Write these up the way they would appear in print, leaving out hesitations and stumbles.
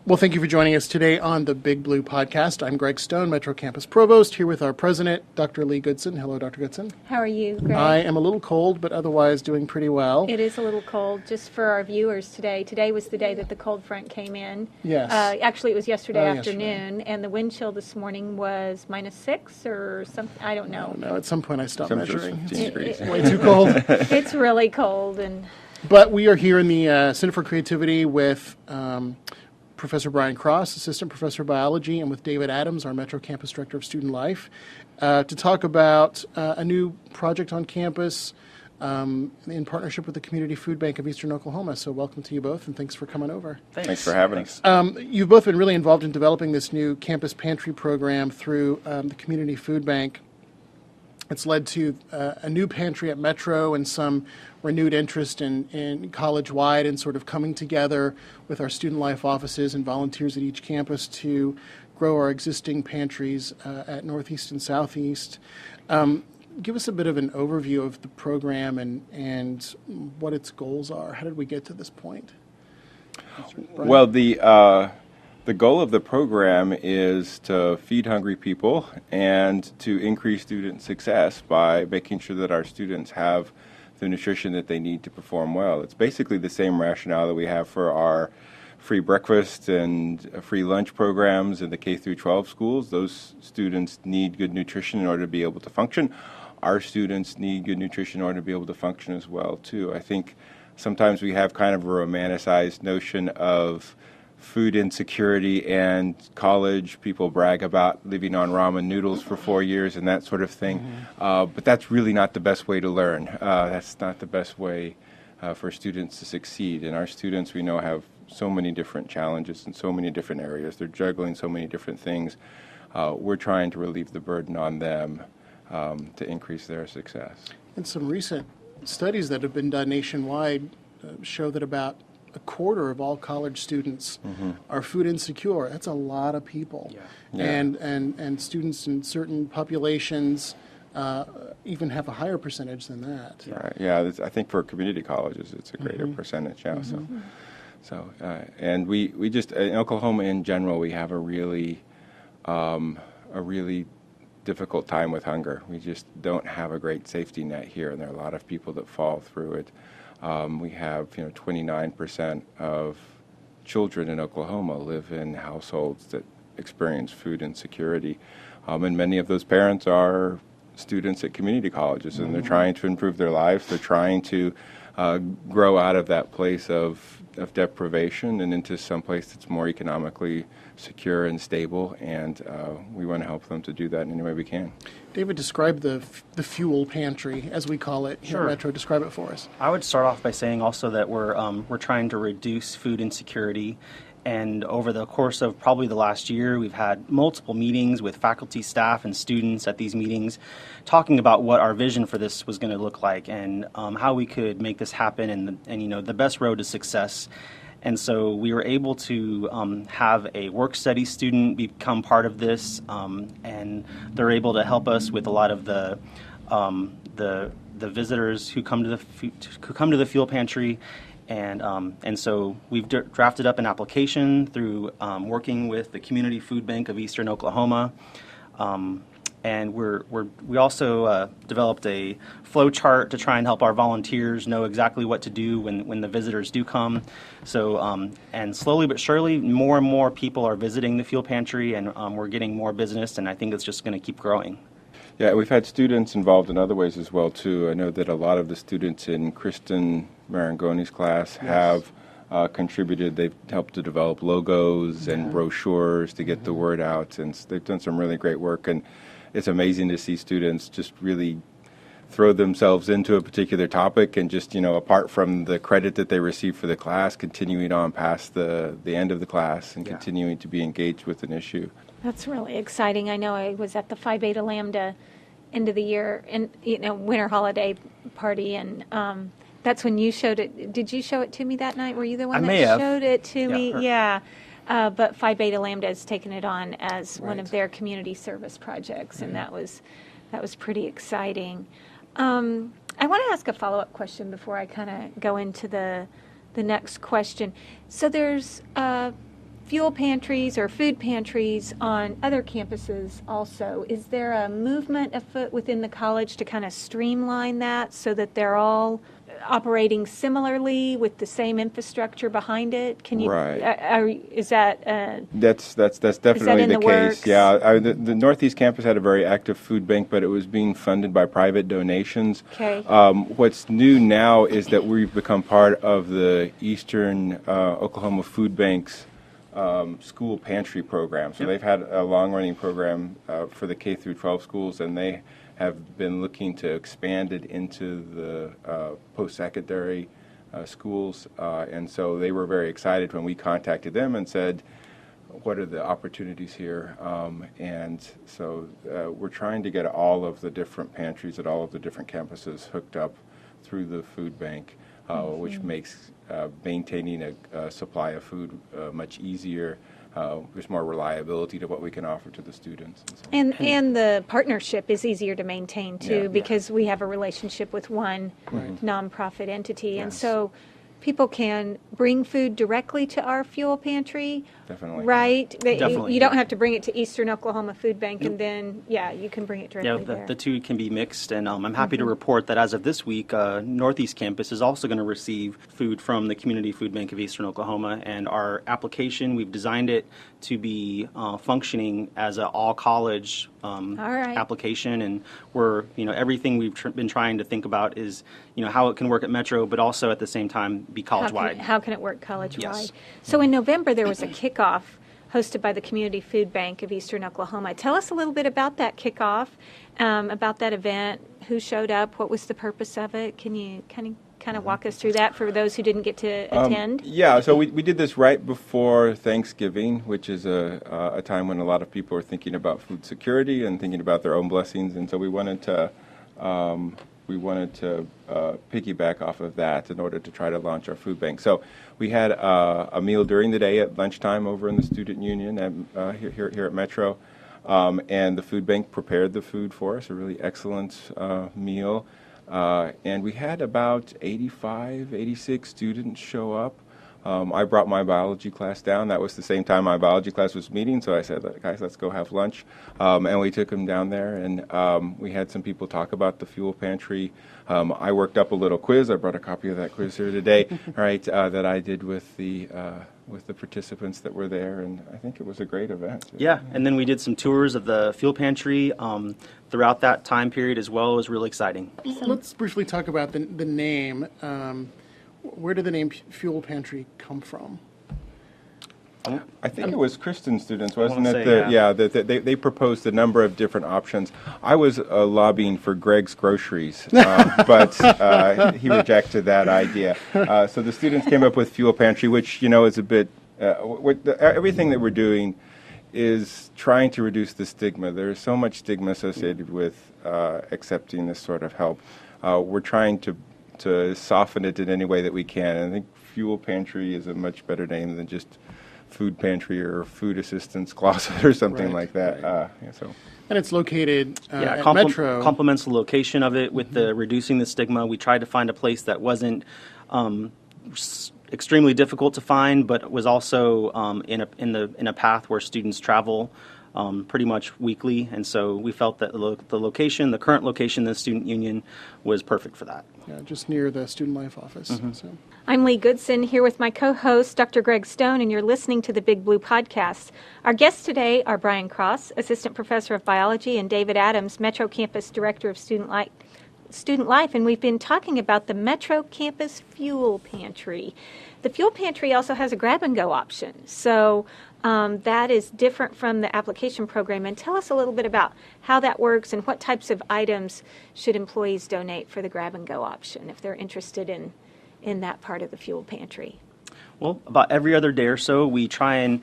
Well, thank you for joining us today on the Big Blue Podcast. I'm Greg Stone, Metro Campus Provost, here with our president, Dr. Leigh Goodson. Hello, Dr. Goodson. How are you, Greg? I am a little cold, but otherwise doing pretty well. It is a little cold, just for our viewers today. Today was the day that the cold front came in. Yes. Actually, it was yesterday afternoon, yesterday. and the wind chill this morning was -6 or something. I don't know. No, at some point I stopped measuring. It's Way too cold. It's really cold. But we are here in the Center for Creativity with Professor Brian Cross, Assistant Professor of Biology, and with David Adams, our Metro Campus Director of Student Life, to talk about a new project on campus in partnership with the Community Food Bank of Eastern Oklahoma. So welcome to you both, and thanks for coming over. Thanks for having us. You've both been really involved in developing this new campus pantry program through the Community Food Bank. It's led to a new pantry at Metro and some renewed interest in college-wide and sort of coming together with our student life offices and volunteers at each campus to grow our existing pantries at Northeast and Southeast. Give us a bit of an overview of the program and what its goals are. How did we get to this point? Well, the goal of the program is to feed hungry people and to increase student success by making sure that our students have the nutrition that they need to perform well. It's basically the same rationale that we have for our free breakfast and free lunch programs in the K through 12 schools. Those students need good nutrition in order to be able to function. Our students need good nutrition in order to be able to function as well, too. I think sometimes we have kind of a romanticized notion of food insecurity, and college people brag about living on ramen noodles for 4 years and that sort of thing. But that's really not the best way to learn. That's not the best way for students to succeed. And our students, we know, have so many different challenges in so many different areas. They're juggling so many different things. We're trying to relieve the burden on them to increase their success. And some recent studies that have been done nationwide show that about a quarter of all college students are food insecure. That's a lot of people. Yeah. And students in certain populations even have a higher percentage than that. Right. Yeah, I think for community colleges it's a greater percentage. Yeah. So and we just in Oklahoma in general, we have a really difficult time with hunger. We just don't have a great safety net here, and there are a lot of people that fall through it. We have 29% of children in Oklahoma live in households that experience food insecurity, and many of those parents are students at community colleges, and they're trying to improve their lives. They're trying to grow out of that place of deprivation and into some place that's more economically secure and stable, and we want to help them to do that in any way we can. David, describe the fuel pantry, as we call it here at Metro. Describe it for us. I would start off by saying also that we're trying to reduce food insecurity. And over the course of probably the last year, we've had multiple meetings with faculty, staff, and students at these meetings talking about what our vision for this was going to look like and how we could make this happen and the best road to success. And so we were able to have a work study student become part of this, and they're able to help us with a lot of the visitors who come to the fuel pantry. And so we've drafted up an application through working with the Community Food Bank of Eastern Oklahoma, and we also developed a flow chart to try and help our volunteers know exactly what to do when the visitors do come. So and slowly but surely, more and more people are visiting the fuel pantry, and we're getting more business, and I think it's just going to keep growing. Yeah, we've had students involved in other ways as well, too. I know that a lot of the students in Kristen Marangoni's class have contributed. They've helped to develop logos and brochures to get the word out, and they've done some really great work. And it's amazing to see students just really throw themselves into a particular topic and just, apart from the credit that they receive for the class, continuing on past the end of the class and continuing to be engaged with an issue. That's really exciting. I know I was at the Phi Beta Lambda end of the year and winter holiday party, and that's when you showed it. Did you show it to me that night? Were you the one that showed it to me? Her. Yeah. But Phi Beta Lambda has taken it on as one of their community service projects, and that was pretty exciting. I want to ask a follow-up question before I kind of go into the next question. So there's fuel pantries or food pantries on other campuses also. Is there a movement afoot within the college to kind of streamline that so that they're all operating similarly with the same infrastructure behind it? Can you? Right. Is that? That's definitely in the the case. works? Yeah, the Northeast campus had a very active food bank, but it was being funded by private donations. Okay. What's new now is that we've become part of the Eastern Oklahoma Food Bank's school pantry program. So they've had a long-running program for the K through 12 schools, and they have been looking to expand it into the post-secondary schools. And so they were very excited when we contacted them and said, what are the opportunities here? And so we're trying to get all of the different pantries at all of the different campuses hooked up through the food bank, which makes maintaining a supply of food much easier. There's more reliability to what we can offer to the students. And the partnership is easier to maintain too, Yeah. because we have a relationship with one nonprofit entity, and so people can bring food directly to our fuel pantry. Definitely. Right? Definitely, You don't yeah. have to bring it to Eastern Oklahoma Food Bank and then, you can bring it Yeah, directly there. the two can be mixed, and I'm happy to report that as of this week, Northeast Campus is also going to receive food from the Community Food Bank of Eastern Oklahoma, and our application, we've designed it to be functioning as an all-college right. application, and we're, everything we've been trying to think about is, how it can work at Metro, but also at the same time be college-wide. How can it work college-wide? Yes. So in November, there was a kickoff hosted by the Community Food Bank of Eastern Oklahoma. Tell us a little bit about that kickoff, about that event, who showed up, what was the purpose of it? Can you kind of walk us through that for those who didn't get to attend? Yeah, so we did this right before Thanksgiving, which is a time when a lot of people are thinking about food security and thinking about their own blessings, and so we wanted to piggyback off of that in order to try to launch our food bank. So we had a meal during the day at lunchtime over in the student union here at Metro, and the food bank prepared the food for us, a really excellent meal. And we had about 86 students show up. I brought my biology class down. That was the same time my biology class was meeting, so I said, guys, let's go have lunch. And we took them down there, and we had some people talk about the fuel pantry. I worked up a little quiz. I brought a copy of that quiz here today, right, that I did with the participants that were there, and I think it was a great event. Yeah, and then we did some tours of the fuel pantry throughout that time period as well. It was really exciting. Let's briefly talk about the name. Where did the name Fuel Pantry come from? I think it was Kristen students, wasn't wanna it? say, They proposed a number of different options. I was lobbying for Greg's Groceries, but he rejected that idea. So the students came up with Fuel Pantry, which, is a bit, everything that we're doing is trying to reduce the stigma. There's so much stigma associated with accepting this sort of help. We're trying to soften it in any way that we can. And I think Fuel Pantry is a much better name than just food pantry or food assistance closet or something like that. And it's located at complements Metro. the location of it with the reducing the stigma. We tried to find a place that wasn't extremely difficult to find, but was also in a path where students travel pretty much weekly, and so we felt that the current location, the student union, was perfect for that. Yeah, just near the Student Life office. So. I'm Leigh Goodson, here with my co-host, Dr. Greg Stone, and you're listening to the Big Blue Podcast. Our guests today are Brian Cross, Assistant Professor of Biology, and David Adams, Metro Campus Director of Student Life, and we've been talking about the Metro Campus Fuel Pantry. The Fuel Pantry also has a grab-and-go option, so that is different from the application program. And tell us a little bit about how that works and what types of items should employees donate for the grab-and-go option if they're interested in that part of the fuel pantry. Well, about every other day or so, we try and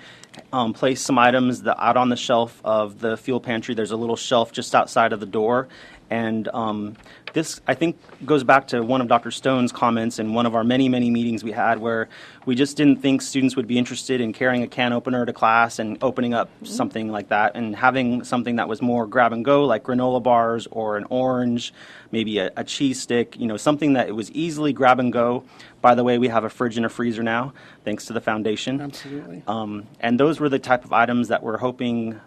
place some items out on the shelf of the fuel pantry. There's a little shelf just outside of the door, And this, I think, goes back to one of Dr. Stone's comments in one of our many, many meetings we had, where we just didn't think students would be interested in carrying a can opener to class and opening up something like that, and having something that was more grab and go, like granola bars or an orange, maybe a cheese stick, something that it was easily grab and go. By the way, we have a fridge and a freezer now, thanks to the foundation. Absolutely. And those were the type of items that we're hoping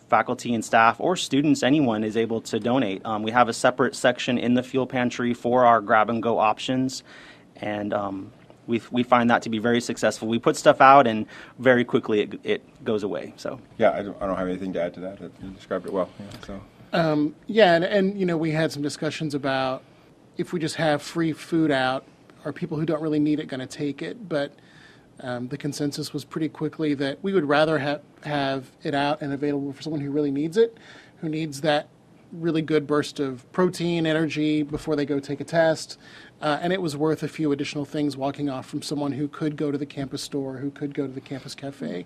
faculty and staff or students, anyone, is able to donate. We have a separate section in the fuel pantry for our grab and go options, and we find that to be very successful. We put stuff out, and very quickly it goes away. So Yeah, I don't have anything to add to that. You described it well. Yeah, so. And we had some discussions about if we just have free food out, are people who don't really need it going to take it? But the consensus was pretty quickly that we would rather have it out and available for someone who really needs it, who needs that really good burst of protein, energy before they go take a test. And it was worth a few additional things walking off from someone who could go to the campus store, who could go to the campus cafe,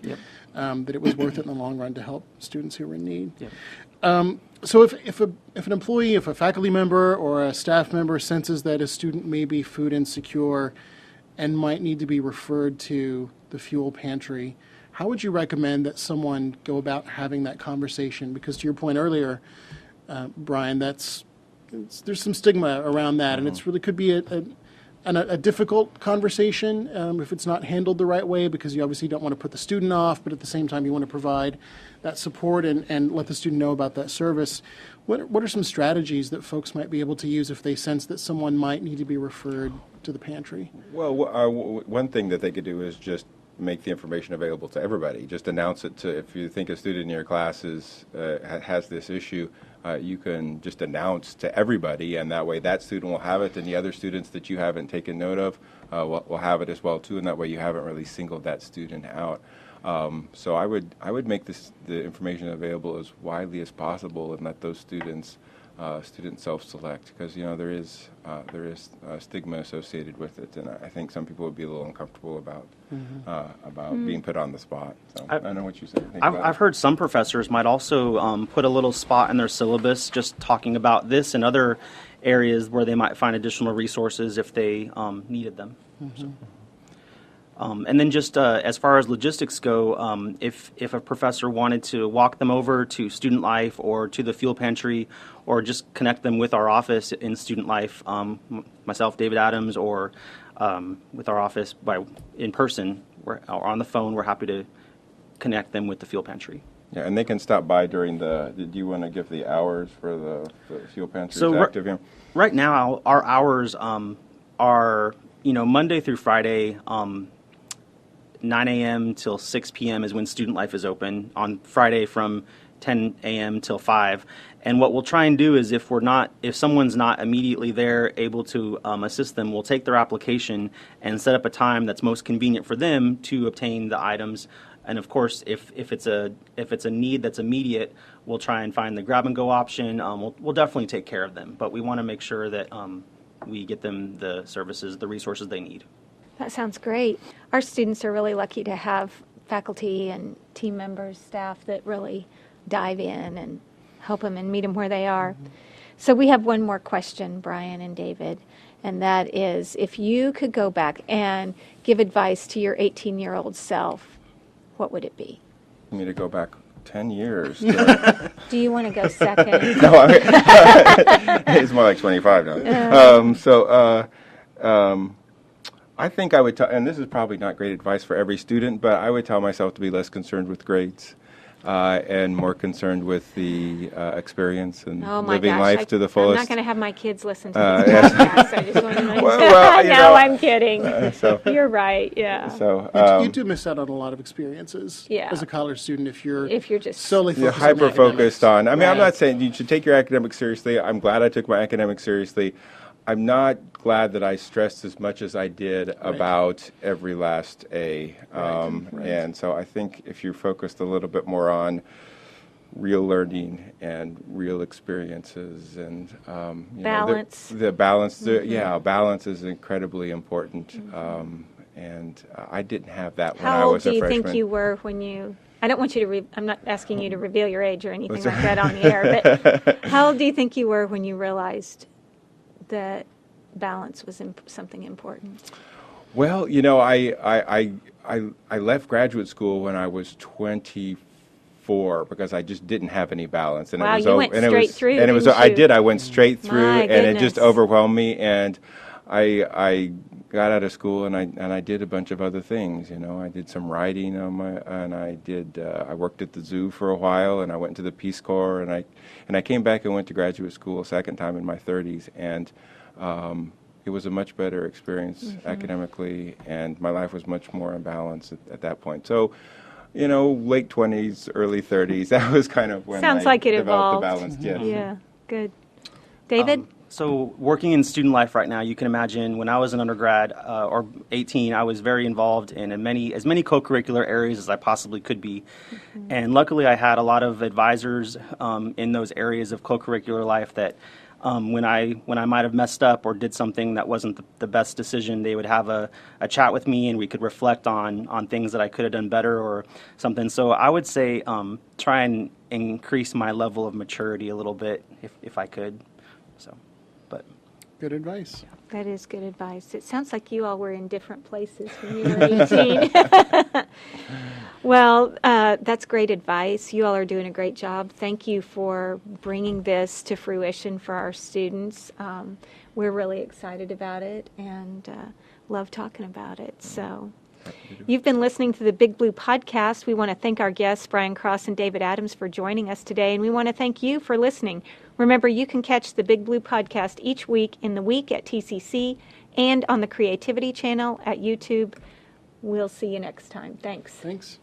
that it was worth it in the long run to help students who were in need. So if an employee, if a faculty member or a staff member senses that a student may be food insecure and might need to be referred to the fuel pantry, how would you recommend that someone go about having that conversation? Because to your point earlier, Brian, there's some stigma around that, and it's really could be a difficult conversation if it's not handled the right way, because you obviously don't want to put the student off, but at the same time you want to provide that support and let the student know about that service. What are some strategies that folks might be able to use if they sense that someone might need to be referred to the pantry? Well, one thing that they could do is just make the information available to everybody. Just announce it to, if you think a student in your class has this issue, you can just announce to everybody, and that way that student will have it, and the other students that you haven't taken note of will have it as well too, and that way you haven't really singled that student out. So I would make the information available as widely as possible, and let those students self-select, because there is stigma associated with it, and I think some people would be a little uncomfortable about being put on the spot. So I don't know what you think. I've heard some professors might also put a little spot in their syllabus just talking about this and other areas where they might find additional resources if they needed them. So. And then just as far as logistics go, if a professor wanted to walk them over to Student Life or to the fuel pantry, or just connect them with our office in Student Life, myself, David Adams, or with our office in person or on the phone, we're happy to connect them with the fuel pantry. Yeah, and they can stop by during do you want to give the hours for the fuel pantry active here? Right now, our hours are, Monday through Friday, 9 a.m. till 6 p.m. is when Student Life is open. On Friday from 10 a.m. till 5. And what we'll try and do is if someone's not immediately there able to assist them, we'll take their application and set up a time that's most convenient for them to obtain the items. And of course, if it's a need that's immediate, we'll try and find the grab and go option. We'll definitely take care of them, but we want to make sure that we get them the services, the resources they need. That sounds great. Our students are really lucky to have faculty and team members, staff that really dive in and help them and meet them where they are. So we have one more question, Brian and David, and that is, if you could go back and give advice to your 18-year-old self, what would it be? For me to go back 10 years. Do you want to go second? No, it's more like 25 now. I think I would tell, and this is probably not great advice for every student, but I would tell myself to be less concerned with grades and more concerned with the experience and living life to the fullest. I'm not going to have my kids listen to this podcast. I just want to know. Well, I'm kidding. You're right, yeah. So You do miss out on a lot of experiences as a college student if you're just solely focused on hyper-focused on. I mean, Right. I'm not saying you should take your academics seriously. I'm glad I took my academics seriously. I'm not glad that I stressed as much as I did about every last A. And so I think if you're focused a little bit more on real learning and real experiences and balance. The balance, balance is incredibly important. And I didn't have that when I was a freshman. How old do you think you were when you I don't want you to, I'm not asking you to reveal your age or anything like that on the air, but how old do you think you were when you realized that balance was something important? Well, you know, I left graduate school when I was 24 because I just didn't have any balance. And Wow, it was, you went and it straight was, through, and it was, didn't I you? did. I went straight through, My and it just goodness. overwhelmed me. And I got out of school, and I did a bunch of other things. You know, I did some writing and I worked at the zoo for a while, and I went to the Peace Corps, and I came back and went to graduate school a second time in my 30s, and it was a much better experience academically, and my life was much more in balance at that point. So, you know, late 20s, early 30s, that was kind of when Sounds I like it developed evolved. the balance. Yes. Yeah, good. David? So working in student life right now, you can imagine when I was an undergrad or 18, I was very involved in as many co-curricular areas as I possibly could be. And luckily I had a lot of advisors in those areas of co-curricular life that when I might have messed up or did something that wasn't the best decision, they would have a chat with me and we could reflect on things that I could have done better or something. So I would say try and increase my level of maturity a little bit if I could. So, but Good advice. That is good advice. It sounds like you all were in different places when you were 18. Well, that's great advice. You all are doing a great job. Thank you for bringing this to fruition for our students. We're really excited about it and love talking about it. So, you've been listening to the Big Blue Podcast. We want to thank our guests, Brian Cross and David Adams, for joining us today, and we want to thank you for listening. Remember, you can catch the Big Blue Podcast each week in the week at TCC and on the Creativity channel at YouTube. We'll see you next time. Thanks. Thanks.